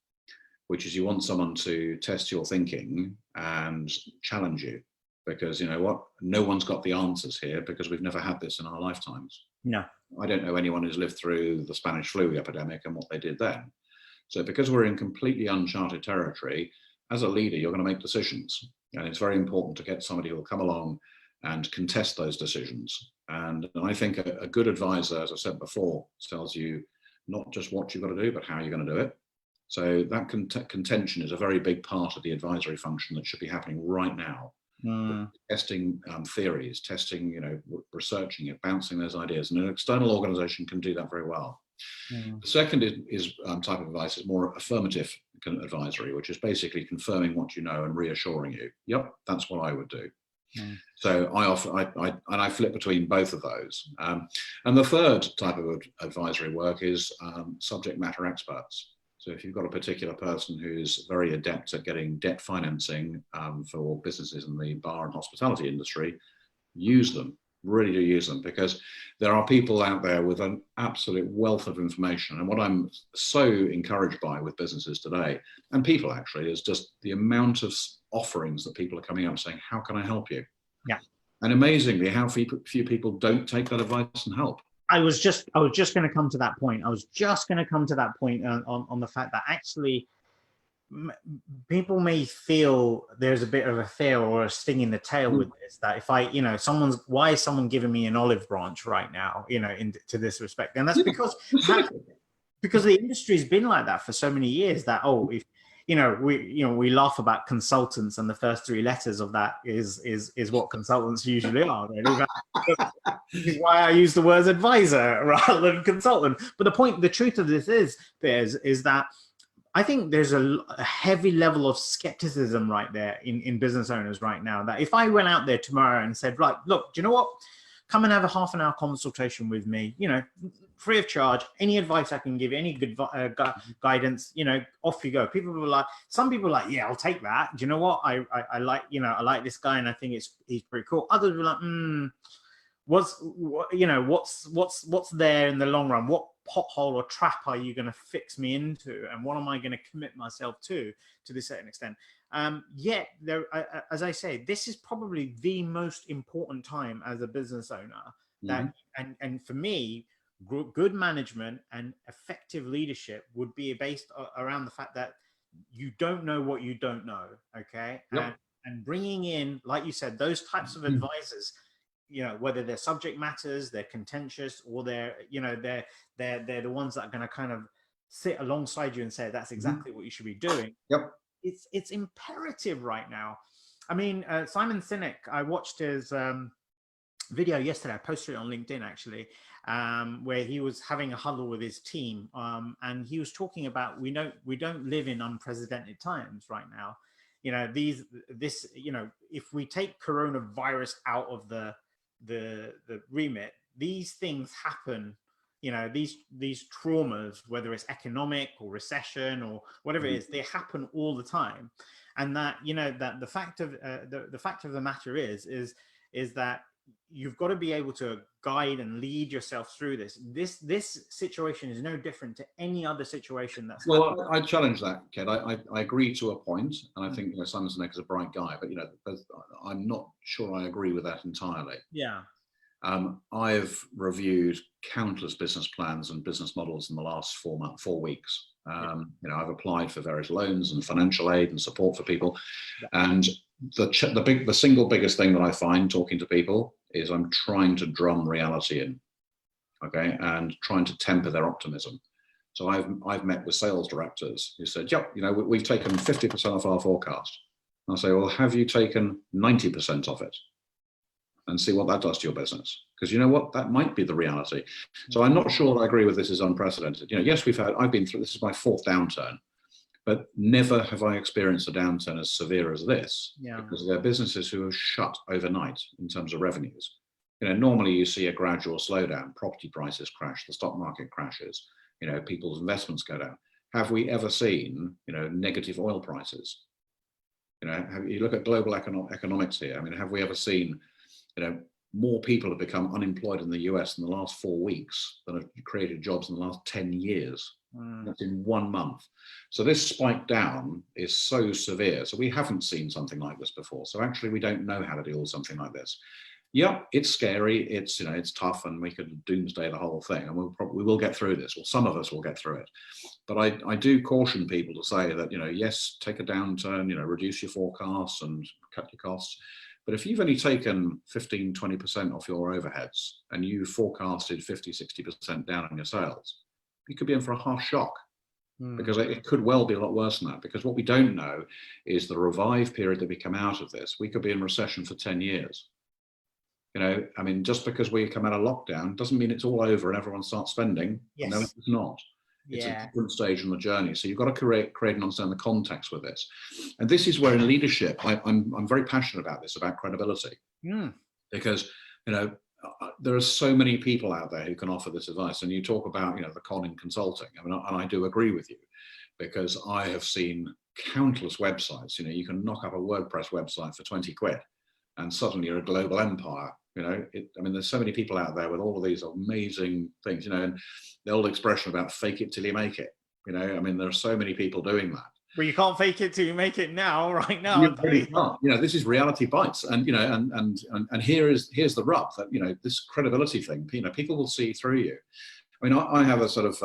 which is you want someone to test your thinking and challenge you, because no one's got the answers here, because we've never had this in our lifetimes. No, I don't know anyone who's lived through the Spanish flu epidemic and what they did then. So because we're in completely uncharted territory, as a leader, you're going to make decisions. And it's very important to get somebody who will come along and contest those decisions. And I think a good advisor, as I said before, tells you not just what you've got to do, but how you're going to do it. So that contention is a very big part of the advisory function that should be happening right now. Testing theories, testing, researching it, bouncing those ideas. And an external organization can do that very well. The second is type of advice is more affirmative advisory, which is basically confirming what you know and reassuring you. Yep, that's what I would do. So I flip between both of those. And the third type of advisory work is subject matter experts. So if you've got a particular person who's very adept at getting debt financing for businesses in the bar and hospitality industry, use them. Really do use them, because there are people out there with an absolute wealth of information. And what I'm so encouraged by with businesses today, and people actually, is just the amount of offerings that people are coming up saying, how can I help you? Yeah. And amazingly, how few people don't take that advice and help. I was just going to come to that point. I was just going to come to that point on the fact that actually people may feel there's a bit of a fear or a sting in the tail with this, that if I, why is someone giving me an olive branch right now, to this respect? And that's because the industry's been like that for so many years, that, if we laugh about consultants, and the first three letters of that is what consultants usually are. Really. This is why I use the words advisor rather than consultant. But the truth of this is that I think there's a heavy level of skepticism right there in business owners right now, that if I went out there tomorrow and said, right, look, do you know what? Come and have a half-an-hour consultation with me, free of charge, any advice I can give, any good guidance, off you go. Some people are like, yeah, I'll take that. Do you know what? I like this guy, and I think he's pretty cool. Others are like, what's there in the long run? What pothole or trap are you going to fix me into, and what am I going to commit myself to this certain extent? Yet there, as I say, this is probably the most important time as a business owner, that and for me, good management and effective leadership would be based around the fact that you don't know what you don't know. Okay. Yep. And bringing in, like you said, those types of advisors, whether they're subject matters, they're contentious, or they're the ones that are going to kind of sit alongside you and say, that's exactly what you should be doing. Yep. It's imperative right now. I mean, Simon Sinek, I watched his video yesterday. I posted it on LinkedIn, actually, where he was having a huddle with his team, and he was talking about we don't live in unprecedented times right now. If we take coronavirus out of the remit, these things happen. These traumas, whether it's economic or recession or whatever it is, they happen all the time. And that that the fact of the matter is that you've got to be able to guide and lead yourself through this. This situation is no different to any other situation that's happened. Well, I challenge that, Ked. I agree to a point, and I think Simon Sinek is a bright guy, but I'm not sure I agree with that entirely. Yeah. I've reviewed countless business plans and business models in the last 4 weeks. I've applied for various loans and financial aid and support for people, and the single biggest thing that I find talking to people is I'm trying to drum reality in, okay, and trying to temper their optimism. So I've met with sales directors who said, "Yep, we've taken 50% of our forecast." And I say, "Well, have you taken 90% of it? And see what that does to your business, because you know what, that might be the reality." So I'm not sure I agree with this is unprecedented. Yes, I've been through, this is my 4th downturn, but never have I experienced a downturn as severe as this, because there are businesses who are shut overnight in terms of revenues. Normally you see a gradual slowdown, property prices crash, the stock market crashes, people's investments go down. Have we ever seen, negative oil prices? You look at global economics here. I mean, have we ever seen, more people have become unemployed in the US in the last 4 weeks than have created jobs in the last 10 years. That's in 1 month. So this spike down is so severe. So we haven't seen something like this before. So actually we don't know how to deal with something like this. Yeah, it's scary. It's, it's tough, and we could doomsday the whole thing, and we will get through this. Well, some of us will get through it. But I do caution people to say that, yes, take a downturn, reduce your forecasts and cut your costs. But if you've only taken 15, 20% off your overheads and you forecasted 50, 60% down on your sales, you could be in for a harsh shock, because it could well be a lot worse than that. Because what we don't know is the revive period that we come out of this. We could be in recession for 10 years. I mean, just because we come out of lockdown doesn't mean it's all over and everyone starts spending. Yes. No, it's not. It's a different stage on the journey. So you've got to create and understand the context with this. And this is where in leadership, I'm very passionate about this, about credibility. Because, there are so many people out there who can offer this advice. And you talk about, the con in consulting. I mean, and I do agree with you, because I have seen countless websites. You can knock up a WordPress website for 20 quid and suddenly you're a global empire. I mean, there's so many people out there with all of these amazing things, and the old expression about fake it till you make it, I mean, there are so many people doing that. Well, you can't fake it till you make it now, right now. You really can't. This is reality bites. And, and here's the rub that, this credibility thing, people will see through you. I mean, I have a sort of,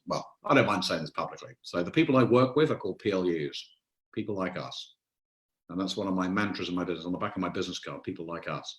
well, I don't mind saying this publicly. So the people I work with are called PLUs, people like us. And that's one of my mantras in my business, on the back of my business card, people like us.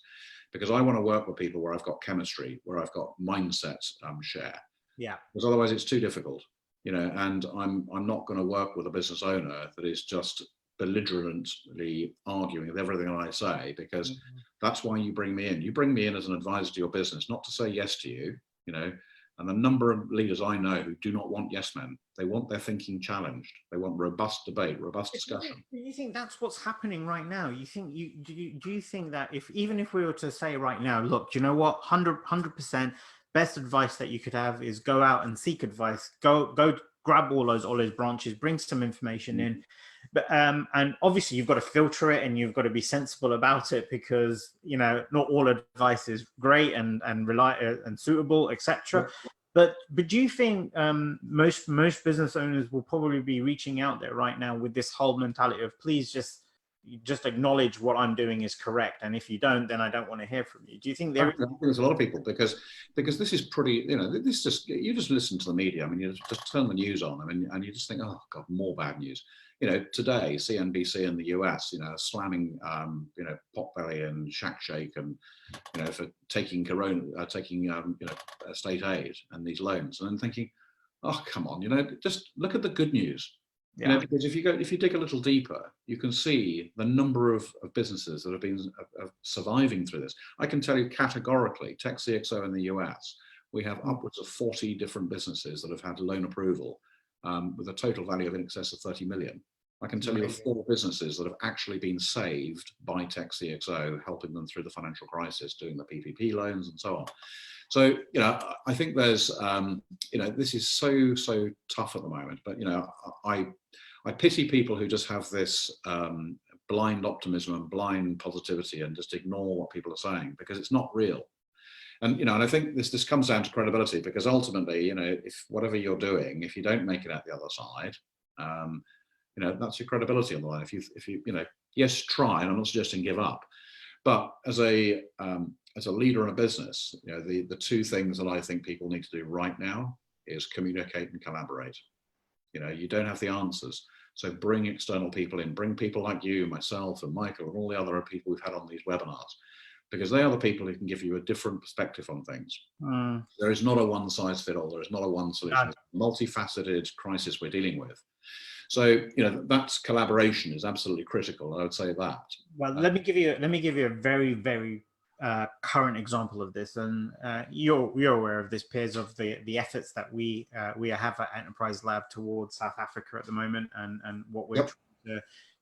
Because I want to work with people where I've got chemistry, where I've got mindsets share. Yeah. Because otherwise it's too difficult, you know, and I'm not going to work with a business owner that is just belligerently arguing with everything I say, because that's why you bring me in. You bring me in as an advisor to your business, not to say yes to you, you know. And the number of leaders I know who do not want yes men, they want their thinking challenged. They want robust debate, robust discussion. Do you think that's what's happening right now? You think do you think that even if we were to say right now, look, do you know what, 100% best advice that you could have is go out and seek advice, go grab all those olive branches, bring some information in. But and obviously you've got to filter it and you've got to be sensible about it, because, you know, not all advice is great and suitable, etc. But do you think most business owners will probably be reaching out there right now with this whole mentality of, please just acknowledge what I'm doing is correct, and if you don't, then I don't want to hear from you? Do you think I think there's a lot of people, because this is pretty, you know, this just, you just listen to the media. I mean, you just turn the news on, I mean, and you just think, oh God, more bad news. You know, today CNBC in the US, you know, slamming, you know, Potbelly and Shack Shake, and, you know, for taking you know, state aid and these loans, and then thinking, oh come on, you know, just look at the good news. You know, because if you dig a little deeper, you can see the number of businesses that have been surviving through this. I can tell you categorically, Tech CXO in the US, we have upwards of 40 different businesses that have had loan approval with a total value of in excess of 30 million. I can tell you of 4 businesses that have actually been saved by Tech CXO, helping them through the financial crisis, doing the PPP loans and so on. So, you know, I think there's, you know, this is so tough at the moment, but, you know, I pity people who just have this blind optimism and blind positivity and just ignore what people are saying, because it's not real. And, you know, and I think this comes down to credibility, because ultimately, you know, if whatever you're doing, if you don't make it out the other side, you know, that's your credibility on the line. If you, you know, yes, try, and I'm not suggesting give up, but as a leader in a business, you know, the 2 things that I think people need to do right now is communicate and collaborate. You know, you don't have the answers, so bring external people in, bring people like you, myself, and Michael, and all the other people we've had on these webinars, because they are the people who can give you a different perspective on things. There is not a one size fit all. There is not a one solution. It's a multifaceted crisis we're dealing with. So, you know, that's collaboration is absolutely critical. I would say that. Well, let me give you a very current example of this, and you're aware of this, Piers, of the efforts that we have at Enterprise Lab towards South Africa at the moment, and what we're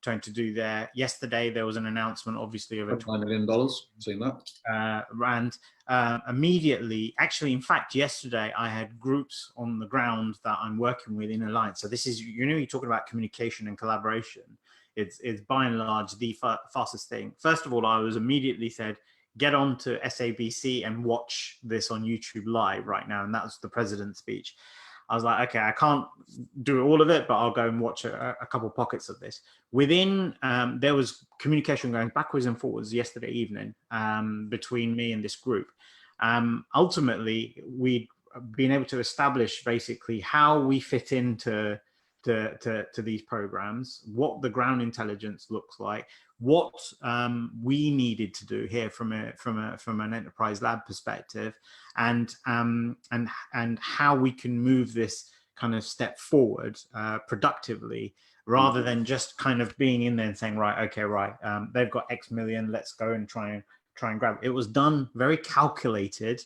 trying to do there. Yesterday there was an announcement, obviously, of a $9 million. Seen that? And immediately, actually, in fact, yesterday I had groups on the ground that I'm working with in Alliance. So this is, you know, you're talking about communication and collaboration. It's by and large the fastest thing. First of all, I was immediately said, get on to SABC and watch this on YouTube live right now. And that was the president's speech. I was like, okay, I can't do all of it, but I'll go and watch a couple pockets of this. Within, there was communication going backwards and forwards yesterday evening between me and this group. Ultimately, we'd been able to establish basically how we fit into these programs, what the ground intelligence looks like, what we needed to do here from an Enterprise Lab perspective, and how we can move this kind of step forward productively, rather than just kind of being in there and saying, right, okay, right, they've got X million, let's go and try and grab it. It was done very calculated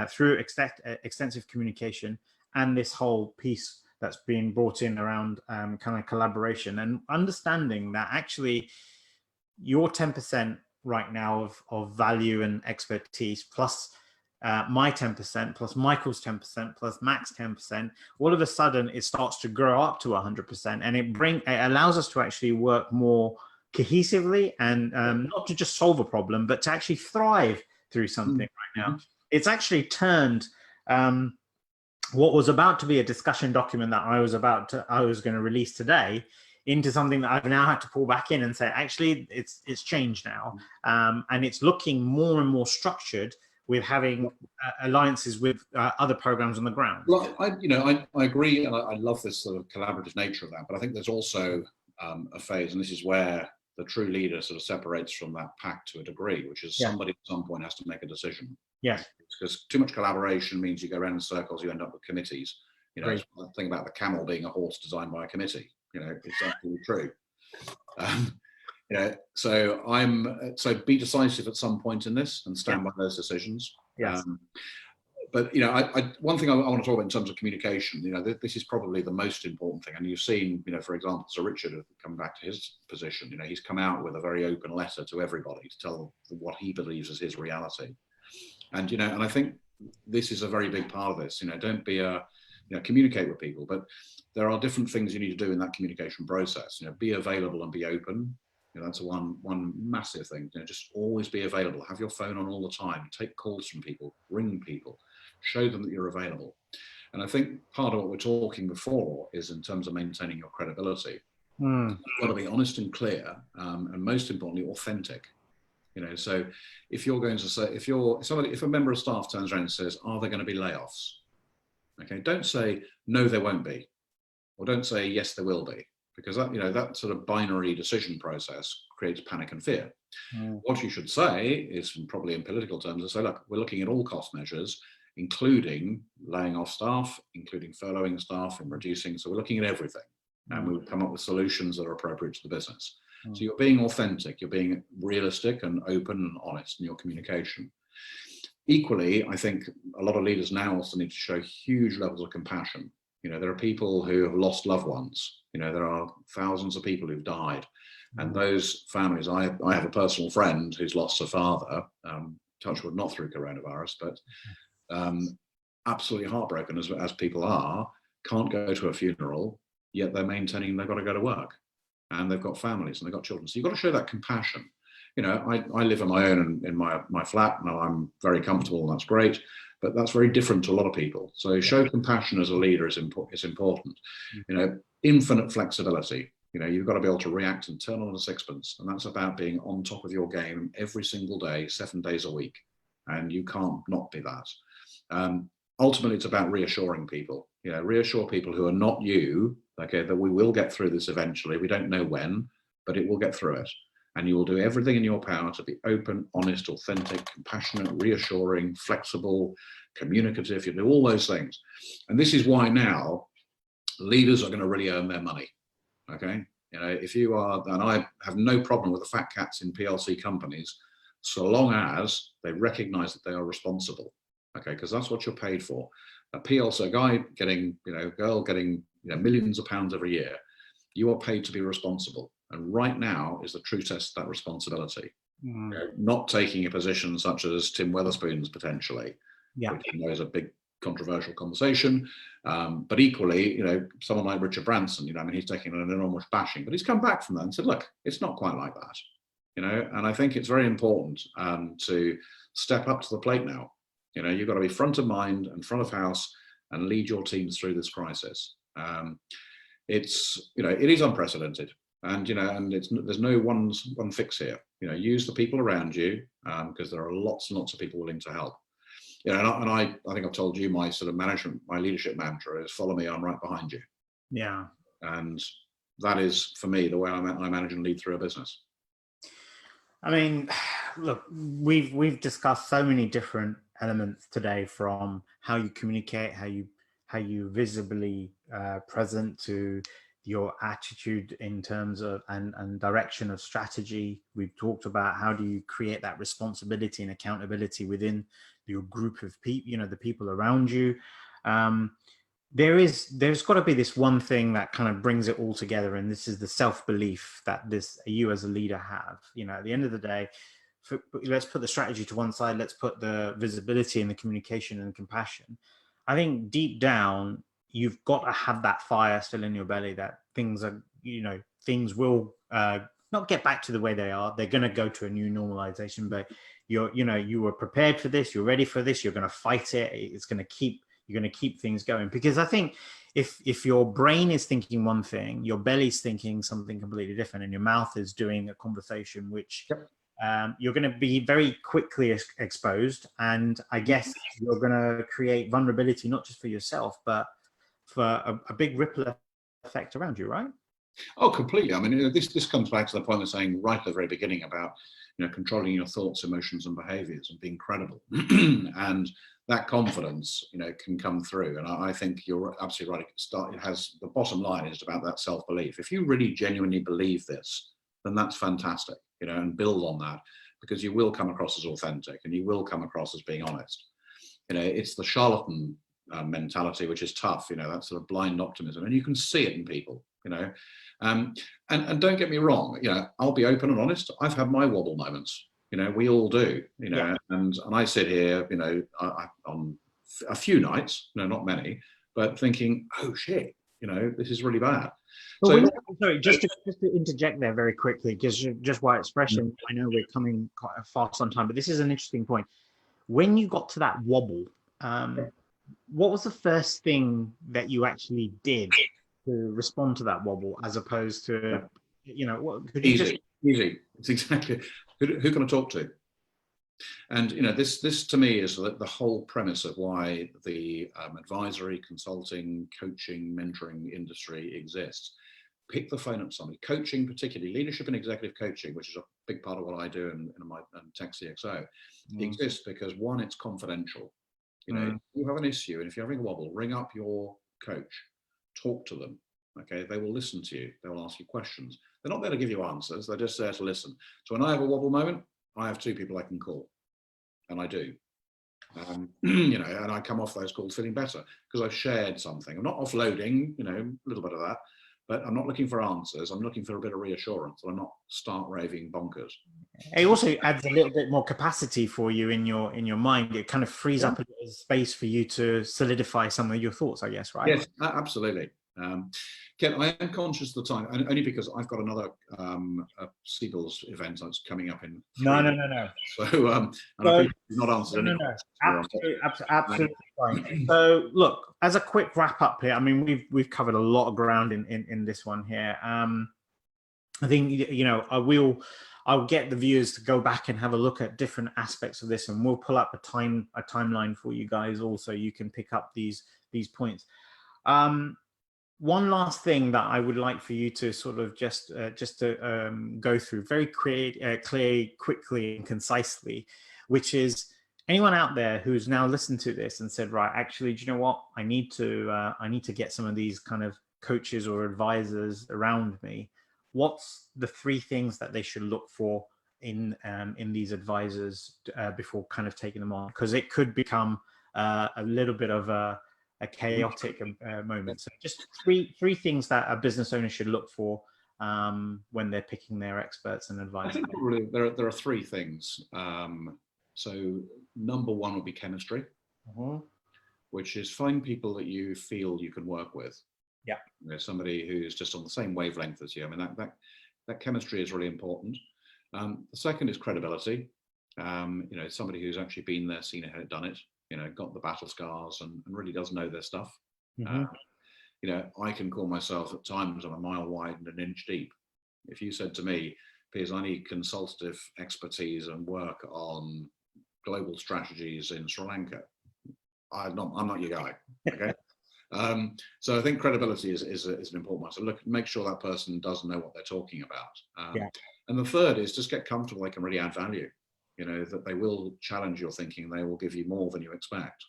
through extensive communication, and this whole piece that's being brought in around kind of collaboration and understanding that actually your 10% right now of value and expertise, plus my 10%, plus Michael's 10%, plus Mac's 10%, all of a sudden it starts to grow up to 100%, and it allows us to actually work more cohesively, and not to just solve a problem, but to actually thrive through something right now. It's actually turned what was about to be a discussion document that I was going to release today into something that I've now had to pull back in and say, actually, it's changed now, and it's looking more and more structured, with having alliances with other programs on the ground. Well, I agree, and I love this sort of collaborative nature of that. But I think there's also a phase, and this is where the true leader sort of separates from that pack to a degree, which is somebody at some point has to make a decision. Yes. Because too much collaboration means you go around in circles, you end up with committees. It's the thing about the camel being a horse designed by a committee. It's absolutely true. So be decisive at some point in this and stand by those decisions. Yes. But one thing I want to talk about in terms of communication, this is probably the most important thing. And you've seen, for example, Sir Richard come back to his position. He's come out with a very open letter to everybody to tell what he believes is his reality. And and I think this is a very big part of this. Don't be communicate with people, but there are different things you need to do in that communication process. Be available and be open. That's one massive thing. Just always be available. Have your phone on all the time. Take calls from people. Ring people. Show them that you're available. And I think part of what we're talking before is in terms of maintaining your credibility. You've got to be honest and clear, and most importantly, authentic. So if you're going to say, if a member of staff turns around and says, "Are there going to be layoffs?" Okay, don't say no, there won't be, or don't say yes, there will be, because that sort of binary decision process creates panic and fear. What you should say is, probably in political terms, is say, look, we're looking at all cost measures, including laying off staff, including furloughing staff and reducing. So we're looking at everything, and we'll come up with solutions that are appropriate to the business. So you're being authentic, you're being realistic and open and honest in your communication. Equally, I think a lot of leaders now also need to show huge levels of compassion. There are people who have lost loved ones. There are thousands of people who've died. And those families, I have a personal friend who's lost her father, touch wood, not through coronavirus, but absolutely heartbroken as people are, can't go to a funeral, yet they're maintaining they've got to go to work. And they've got families and they've got children. So you've got to show that compassion. I live on my own in my flat. Now I'm very comfortable, and that's great. But that's very different to a lot of people. So show compassion as a leader is important. Infinite flexibility. You've got to be able to react and turn on a sixpence. And that's about being on top of your game every single day, 7 days a week. And you can't not be that. Ultimately, it's about reassuring people. Reassure people who are not you, okay, that we will get through this eventually. We don't know when, but it will get through it. And you will do everything in your power to be open, honest, authentic, compassionate, reassuring, flexible, communicative. You do all those things. And this is why now leaders are going to really earn their money. Okay. If you are, and I have no problem with the fat cats in PLC companies, so long as they recognize that they are responsible. Okay. Because that's what you're paid for. A PLC, a guy getting, girl getting, millions of pounds every year, you are paid to be responsible. And right now is the true test of that responsibility. Not taking a position such as Tim Weatherspoon's potentially, which is a big controversial conversation. But equally, someone like Richard Branson, he's taking an enormous bashing, but he's come back from that and said, look, it's not quite like that. And I think it's very important to step up to the plate now. You've got to be front of mind and front of house and lead your teams through this crisis. It is unprecedented. And there's no one fix here. Use the people around you, because there are lots and lots of people willing to help. And I think I've told you my sort of my leadership mantra is follow me, I'm right behind you. Yeah. And that is for me the way I manage and lead through a business. I mean, look, we've discussed so many different elements today, from how you communicate, how you visibly present, to your attitude in terms of and direction of strategy. We've talked about how do you create that responsibility and accountability within your group of people, the people around you. There's got to be this one thing that kind of brings it all together, and this is the self-belief that you as a leader have. At the end of the day, let's put the strategy to one side, let's put the visibility and the communication and compassion. I think deep down, you've got to have that fire still in your belly that things will not get back to the way they are. They're going to go to a new normalization, but you were prepared for this. You're ready for this. You're going to fight it. You're going to keep things going, because I think if your brain is thinking one thing, your belly's thinking something completely different, and your mouth is doing a conversation which you're going to be very quickly exposed, and I guess you're going to create vulnerability not just for yourself, but for a big ripple effect around you, right? Oh, completely. I mean, this comes back to the point I was saying right at the very beginning about, controlling your thoughts, emotions, and behaviours, and being credible. And that confidence, can come through. And I think you're absolutely right. It has, the bottom line is about that self-belief. If you really genuinely believe this, then that's fantastic, and build on that, because you will come across as authentic, and you will come across as being honest. It's the charlatan mentality, which is tough, that sort of blind optimism, and you can see it in people, and don't get me wrong, I'll be open and honest. I've had my wobble moments, we all do, and I sit here, on a few nights, not many, but thinking, oh shit, this is really bad. So, sorry, just to interject there very quickly, because just by expression, I know we're coming quite fast on time, but this is an interesting point. When you got to that wobble, what was the first thing that you actually did to respond to that wobble, as opposed to, what could you easy. It's exactly who can I talk to? And this to me is the whole premise of why the advisory, consulting, coaching, mentoring industry exists. Pick the phone up to somebody. Coaching, particularly leadership and executive coaching, which is a big part of what I do in my Tech CXO, exists because, one, it's confidential. If you have an issue and if you're having a wobble, ring up your coach, talk to them. Okay, they will listen to you. They will ask you questions. They're not there to give you answers. They're just there to listen. So when I have a wobble moment, I have 2 people I can call, and I do. And I come off those calls feeling better because I've shared something. I'm not offloading, a little bit of that, but I'm not looking for answers. I'm looking for a bit of reassurance. I'm not start raving bonkers. It also adds a little bit more capacity for you in your mind. It kind of frees up a little space for you to solidify some of your thoughts, I guess, right? Yes, absolutely. Ken, I am conscious of the time, and only because I've got another Seagulls event that's coming up in 3 No. So, and I've not answered any questions. Absolutely fine. So, look, as a quick wrap up here, I mean, we've covered a lot of ground in this one here. I think I'll get the viewers to go back and have a look at different aspects of this, and we'll pull up a timeline for you guys also. You can pick up these points. One last thing that I would like for you to sort of just to go through very clearly, quickly, and concisely, which is anyone out there who's now listened to this and said, right, actually, do you know what? I need to get some of these kind of coaches or advisors around me. What's the 3 things that they should look for in these advisors before kind of taking them on? Because it could become a little bit of a chaotic moment. So just three things that a business owner should look for when they're picking their experts and advisors. I think probably there are 3 things. So number 1 would be chemistry, which is find people that you feel you can work with. Yeah, somebody who's just on the same wavelength as you. I mean, that chemistry is really important. The second is credibility. Somebody who's actually been there, seen it, done it. Got the battle scars and really does know their stuff. I can call myself at times I'm a mile wide and an inch deep. If you said to me, Piers, I need consultative expertise and work on global strategies in Sri Lanka, I'm not your guy. Okay. So I think credibility is an important one. So make sure that person does know what they're talking about. And the third is just get comfortable they can really add value. That they will challenge your thinking, they will give you more than you expect.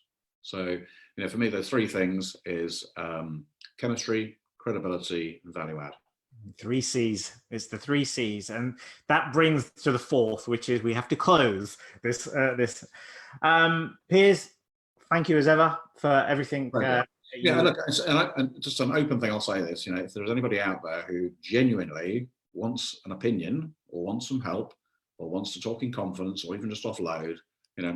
So, for me, the 3 things is chemistry, credibility, and value add. 3 C's. It's the 3 C's, and that brings to the 4th, which is we have to close this. Piers, thank you as ever for everything. Look, and just an open thing. I'll say this. If there's anybody out there who genuinely wants an opinion or wants some help, or wants to talk in confidence, or even just offload,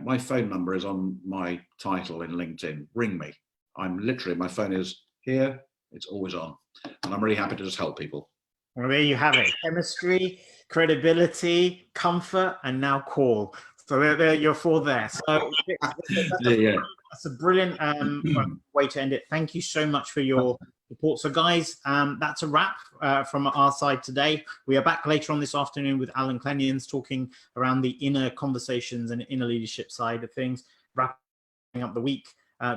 my phone number is on my title in LinkedIn. Ring me. I'm literally, my phone is here. It's always on, and I'm really happy to just help people. Well, there you have it. Chemistry, credibility, comfort, and now call. So there you're 4 there. So That's a brilliant way to end it. Thank you so much for your support. So guys, that's a wrap from our side today. We are back later on this afternoon with Alan Clenians talking around the inner conversations and inner leadership side of things, wrapping up the week.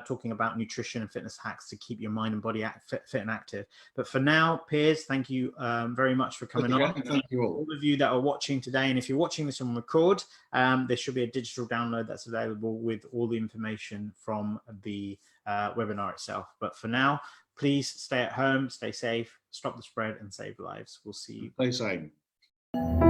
Talking about nutrition and fitness hacks to keep your mind and body fit and active. But for now, Piers, thank you very much for coming on. Thank you all. All of you that are watching today, and if you're watching this on record, there should be a digital download that's available with all the information from the webinar itself. But for now, please stay at home, stay safe, stop the spread, and save lives. We'll see you. Stay sane.